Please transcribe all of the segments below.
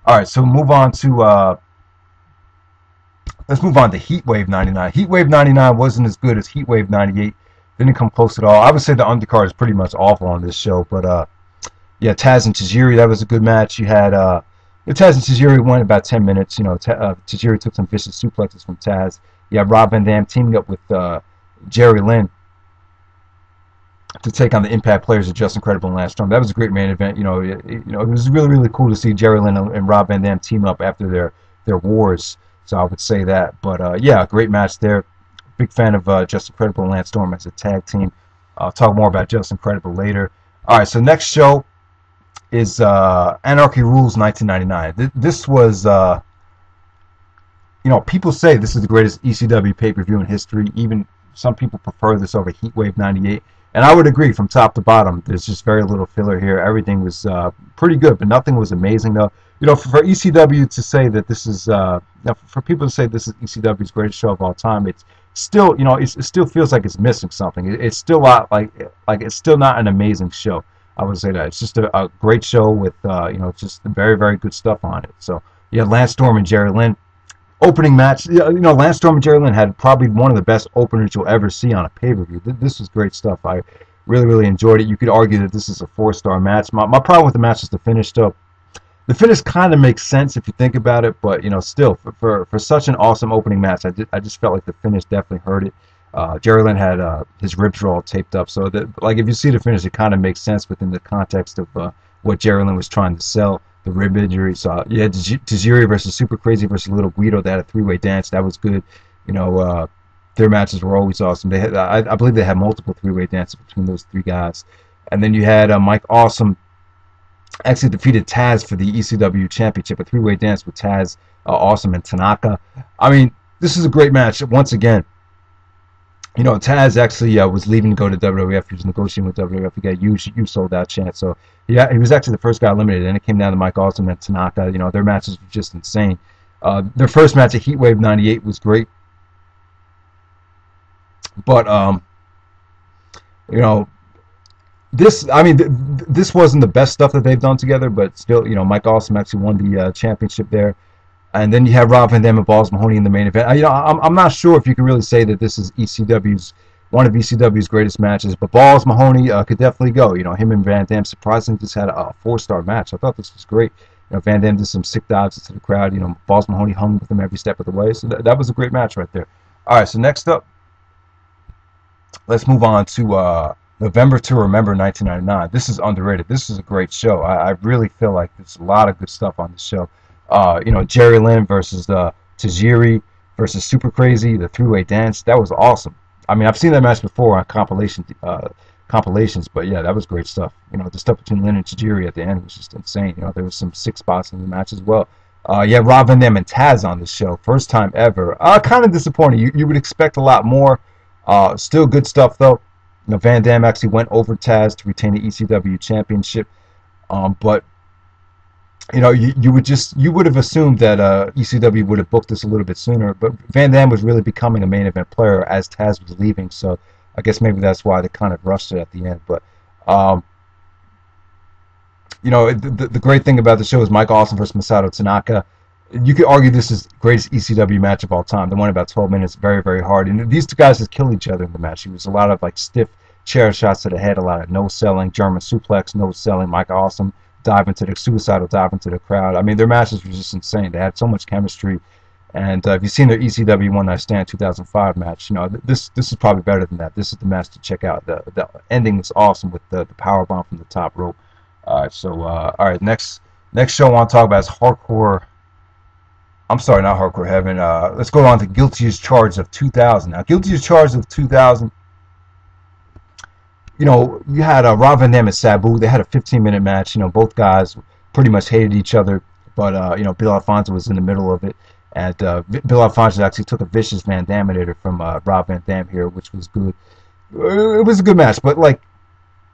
All right, so move on to let's move on to Heatwave 99. Heatwave 99 wasn't as good as Heatwave 98. Didn't come close at all. I would say the undercard is pretty much awful on this show, but yeah, Tazz and Tajiri, that was a good match. You had Tazz and Tajiri went about 10 minutes. You know, Tajiri took some vicious suplexes from Tazz. You had Rob Van Dam teaming up with Jerry Lynn to take on the Impact players of Just Incredible and Lance Storm. That was a great main event. You know, it was really, really cool to see Jerry Lynn and Rob Van Dam team up after their wars. So I would say that. But yeah, great match there. Big fan of Just Incredible and Lance Storm as a tag team. I'll talk more about Just Incredible later. All right, so next show is Anarchy Rulz 1999. This was, you know, people say this is the greatest ECW pay-per-view in history. Even some people prefer this over Heatwave 98. And I would agree from top to bottom. There's just very little filler here. Everything was pretty good, but nothing was amazing, though. You know, for ECW to say that this is, you know, for people to say this is ECW's greatest show of all time, it's still, you know, it still feels like it's missing something. It's still not like it's still not an amazing show. I would say that it's just a great show with, you know, just very, very good stuff on it. So you had Lance Storm and Jerry Lynn. Opening match, you know, Lance Storm and Jerry Lynn had probably one of the best openers you'll ever see on a pay-per-view. This was great stuff. I really, really enjoyed it. You could argue that this is a 4-star match. My problem with the match is the finish, though. The finish kind of makes sense if you think about it, but, you know, still, for such an awesome opening match, I just felt like the finish definitely hurt it. Jerry Lynn had his ribs were all taped up, so that, like, if you see the finish, it kind of makes sense within the context of what Jerry Lynn was trying to sell. The rib injury. So you had Tajiri versus Super Crazy versus Little Guido. They had a 3-way dance. That was good. You know, their matches were always awesome. They had, I believe they had multiple 3-way dances between those 3 guys. And then you had Mike Awesome actually defeated Tazz for the ECW Championship, a 3-way dance with Tazz, Awesome, and Tanaka. I mean, this is a great match. Once again, you know, Tazz actually was leaving to go to WWF. He was negotiating with WWF. He got you sold out chance. So yeah, he was actually the first guy eliminated. And it came down to Mike Awesome and Tanaka. You know, their matches were just insane. Their first match at Heatwave 98 was great. But you know, this wasn't the best stuff that they've done together. But still, you know, Mike Awesome actually won the championship there. And then you have Rob Van Dam and Balls Mahoney in the main event. You know, I'm not sure if you can really say that this is one of ECW's greatest matches, but Balls Mahoney could definitely go. You know, him and Van Dam surprisingly just had a 4-star match. I thought this was great. You know, Van Dam did some sick dives into the crowd. You know, Balls Mahoney hung with him every step of the way. So that was a great match right there. All right, so next up, let's move on to November to Remember 1999. This is underrated. This is a great show. I really feel like there's a lot of good stuff on this show. You know, Jerry Lynn versus Tajiri versus Super Crazy, the 3-way dance. That was awesome. I mean, I've seen that match before on compilations, but yeah, that was great stuff. You know, the stuff between Lynn and Tajiri at the end was just insane. You know, there was some sick spots in the match as well. Yeah, Rob Van Dam and Tazz on this show, first time ever. Kind of disappointing. You would expect a lot more. Still good stuff though. You know, Van Dam actually went over Tazz to retain the ECW championship, but you know, you would have assumed that ECW would have booked this a little bit sooner, but Van Dam was really becoming a main event player as Tazz was leaving, so I guess maybe that's why they kind of rushed it at the end. But you know, the great thing about the show is Mike Awesome versus Masato Tanaka. You could argue this is the greatest ECW match of all time. They went about 12 minutes, very, very hard, and these 2 guys just killed each other in the match. It was a lot of like stiff chair shots to the head, a lot of no selling, German suplex, no selling. Mike Awesome suicidal dive into the crowd. I mean, their matches were just insane. They had so much chemistry. And if you've seen their ECW One Night Stand 2005 match, you know, this is probably better than that. This is the match to check out. The ending is awesome with the power bomb from the top rope. All right, so all right, next show I want to talk about is Hardcore. I'm sorry, not Hardcore Heaven. Let's go on to Guilty as Charged of 2000. Now, Guilty as Charged of 2000. You know, you had Rob Van Dam and Sabu. They had a 15-minute match. You know, both guys pretty much hated each other, but you know, Bill Alfonso was in the middle of it, and Bill Alfonso actually took a vicious Van Daminator from Rob Van Dam here, which was good. It was a good match, but like,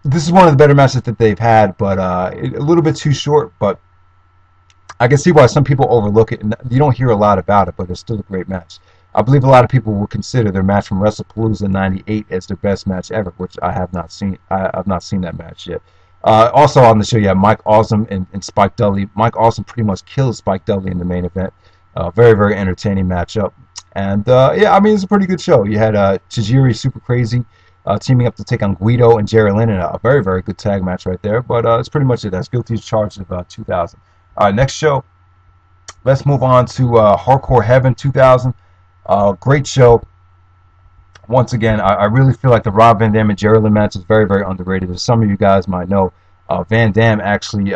this is one of the better matches that they've had, but a little bit too short. But I can see why some people overlook it, and you don't hear a lot about it, but it's still a great match. I believe a lot of people will consider their match from WrestlePalooza '98 as their best match ever, which I have not seen. I have not seen that match yet. Also on the show, you have Mike Awesome and Spike Dudley. Mike Awesome pretty much killed Spike Dudley in the main event. Very, very entertaining matchup. And yeah, I mean, it's a pretty good show. You had Tajiri Super Crazy teaming up to take on Guido and Jerry Lynn in a very, very good tag match right there. But it's pretty much it. That's Guilty as Charged of 2000. All right, next show. Let's move on to Hardcore Heaven 2000. Great show. Once again, I really feel like the Rob Van Dam and Jerry Lynn match is very, very underrated. As some of you guys might know, Van Dam actually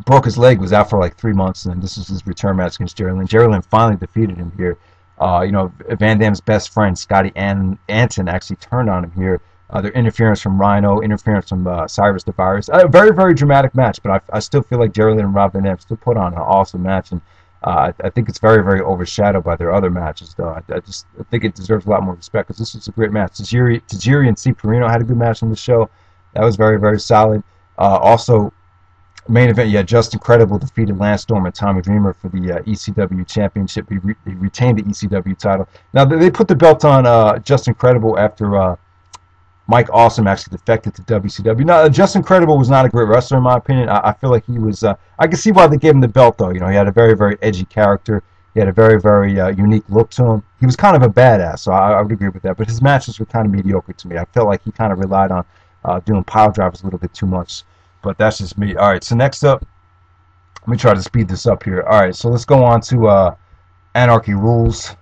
broke his leg, was out for like 3 months, and this is his return match against Jerry Lynn. Jerry Lynn finally defeated him here. You know, Van Dam's best friend, Scotty Anton, actually turned on him here. Their interference from Rhino, interference from Cyrus the Virus. A very, very dramatic match, but I still feel like Jerry Lynn and Rob Van Dam still put on an awesome match, and I think it's very, very overshadowed by their other matches, though. I think it deserves a lot more respect, because this was a great match. Tajiri and Steve Corino had a good match on the show. That was very, very solid. Also, main event, yeah, Justin Credible defeated Lance Storm and Tommy Dreamer for the ECW Championship. He retained the ECW title. Now, they put the belt on Justin Credible after Mike Awesome actually defected to WCW. Now, Justin Credible was not a great wrestler, in my opinion. I feel like he was... I can see why they gave him the belt, though. You know, he had a very, very edgy character. He had a very, very unique look to him. He was kind of a badass, so I would agree with that. But his matches were kind of mediocre to me. I felt like he kind of relied on doing pile drivers a little bit too much. But that's just me. All right, so next up, let me try to speed this up here. All right, so let's go on to Anarchy Rulz.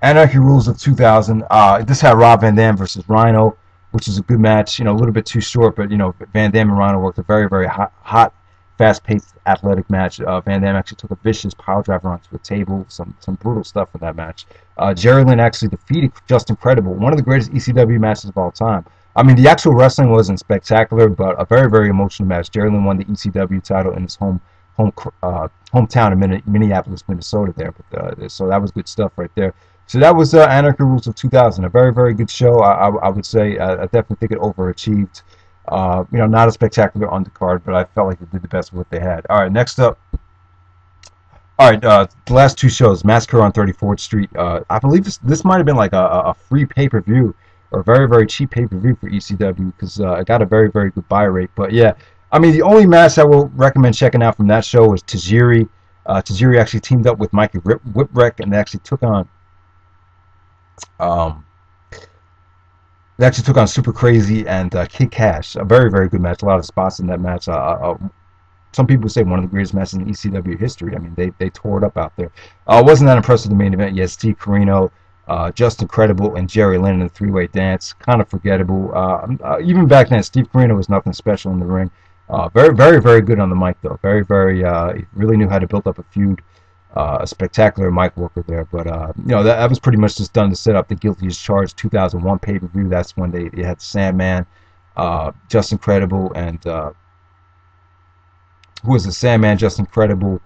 Anarchy Rulz of 2000. This had Rob Van Dam versus Rhino, which is a good match. You know, a little bit too short, but, you know, Van Dam and Rhino worked a very, very hot fast-paced athletic match. Van Dam actually took a vicious pile driver onto a table. Some brutal stuff in that match. Jerry Lynn actually defeated Justin Credible, one of the greatest ECW matches of all time. I mean, the actual wrestling wasn't spectacular, but a very, very emotional match. Jerry Lynn won the ECW title in his hometown in Minneapolis, Minnesota there. But, so that was good stuff right there. So that was Anarchy Rulz of 2000. A very, very good show, I would say. I definitely think it overachieved. You know, not a spectacular undercard, but I felt like they did the best with what they had. All right, next up. All right, the last two shows, Massacre on 34th Street. I believe this might have been like a free pay-per-view, or a very, very cheap pay-per-view for ECW, because it got a very, very good buy rate. But yeah, I mean, the only match I will recommend checking out from that show was Tajiri. Tajiri actually teamed up with Mikey Whipwreck, and they actually took on Super Crazy and Kid Cash. A very, very good match. A lot of spots in that match. Some people say one of the greatest matches in ECW history. I mean, they tore it up out there. Wasn't that impressive, the main event? Yes, Steve Corino, Justin Credible, and Jerry Lynn in a three-way dance. Kind of forgettable. Even back then, Steve Corino was nothing special in the ring. Very, very, very good on the mic, though. Very, very, he really knew how to build up a feud. A spectacular mic worker there. But, you know, that was pretty much just done to set up the Guilty as Charged 2001 pay-per-view. That's when they had Sandman, Justin Credible, and who was the Sandman, Justin Credible,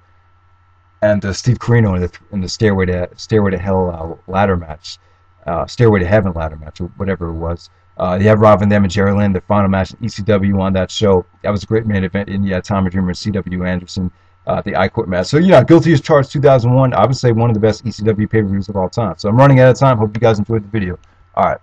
and Steve Corino in the Stairway to Hell ladder match, Stairway to Heaven ladder match, or whatever it was. You have Rob Van Dam and Jerry Lynn, the final match in ECW on that show. That was a great main event. And you had Tommy Dreamer and C.W. Anderson, the I Quit match. So yeah, Guilty as Charged 2001. I would say one of the best ECW pay-per-views of all time. So I'm running out of time. Hope you guys enjoyed the video. All right.